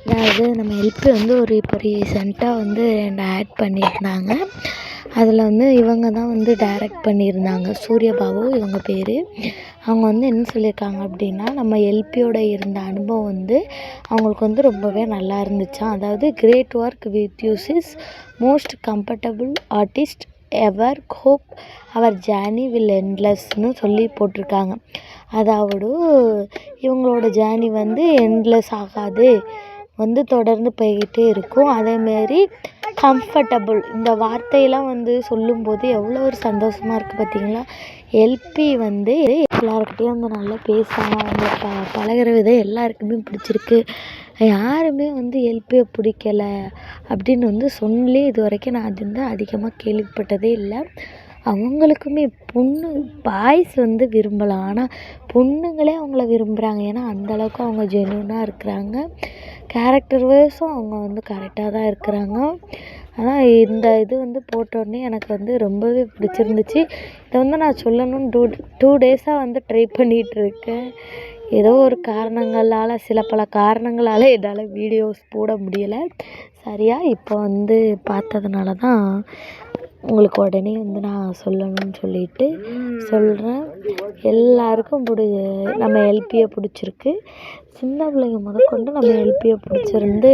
அதாவது நம்ம எல்பி வந்து இப்போ ரீசெண்டாக வந்து 2 ஆட் பண்ணியிருந்தாங்க. அதில் வந்து இவங்க தான் வந்து டைரக்ட் பண்ணியிருந்தாங்க. சூர்யபாபு இவங்க பேர். அவங்க வந்து என்ன சொல்லியிருக்காங்க அப்படின்னா, நம்ம எல்பியோட இருந்த அனுபவம் வந்து அவங்களுக்கு வந்து ரொம்பவே நல்லா இருந்துச்சாம். அதாவது great work with us is most comfortable artist ever hope our journey will எண்ட்லெஸ்ன்னு சொல்லி போட்டிருக்காங்க. அதாவது இவங்களோட ஜேர்னி வந்து எண்ட்லெஸ் ஆகாது, வந்து தொடர்ந்து போய்கிட்டே இருக்கும். அதேமாரி கம்ஃபர்டபுள் இந்த வார்த்தையெல்லாம் வந்து சொல்லும்போது எவ்வளோ ஒரு சந்தோஷமாக இருக்குது பார்த்தீங்களா. எல்பி வந்து எல்லாருக்கிட்டையும் வந்து நல்லா பேசுகிறாங்க. அவங்க பழகுற விதம் எல்லாருக்குமே பிடிச்சிருக்கு. யாருமே வந்து எல்பியை பிடிக்கல அப்படின்னு வந்து சொல்லி இது வரைக்கும் நான் அது வந்து அதிகமாக கேள்விப்பட்டதே இல்லை. அவங்களுக்குமே பாய்ஸ் வந்து விரும்பலாம், ஆனால் பொண்ணுங்களே அவங்கள விரும்புகிறாங்க. ஏன்னா அந்தளவுக்கு அவங்க ஜென்யூனாக இருக்கிறாங்க. கேரக்டர் வைஸும் அவங்க வந்து கரெக்டாக தான் இருக்கிறாங்க. ஆனால் இந்த இது வந்து போட்டோடனே எனக்கு வந்து ரொம்பவே பிடிச்சிருந்துச்சு. இதை வந்து நான் சொல்லணும்னு 2 டேஸாக வந்து ட்ரை பண்ணிகிட்ருக்கேன். ஏதோ ஒரு காரணங்களால், சில பல காரணங்களால் என்னால் வீடியோஸ் போட முடியலை சரியாக. இப்போ வந்து பார்த்ததுனால தான் உங்களுக்கு உடனே வந்து நான் சொல்லணும்னு சொல்லிட்டு சொல்கிறேன். எல்லாருக்கும் நம்ம எல்பியை பிடிச்சிருக்கு. சின்ன பிள்ளைங்க முதற்கொண்டு நம்ம எல்பியை பிடிச்சிருந்து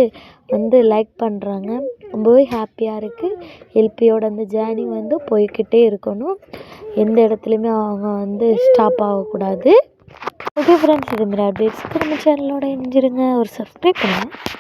வந்து லைக் பண்ணுறாங்க. ரொம்பவே ஹாப்பியாக இருக்குது. எல்பியோட அந்த ஜேர்னி வந்து போய்கிட்டே இருக்கணும். எந்த இடத்துலையுமே அவங்க வந்து ஸ்டாப் ஆகக்கூடாது. ஓகே ஃப்ரெண்ட்ஸ், இதுமாதிரி அப்டேட்ஸ்க்கு நம்ம சேனலோட இணைஞ்சிருங்க. ஒரு சப்ஸ்கிரைப் பண்ணுங்கள்.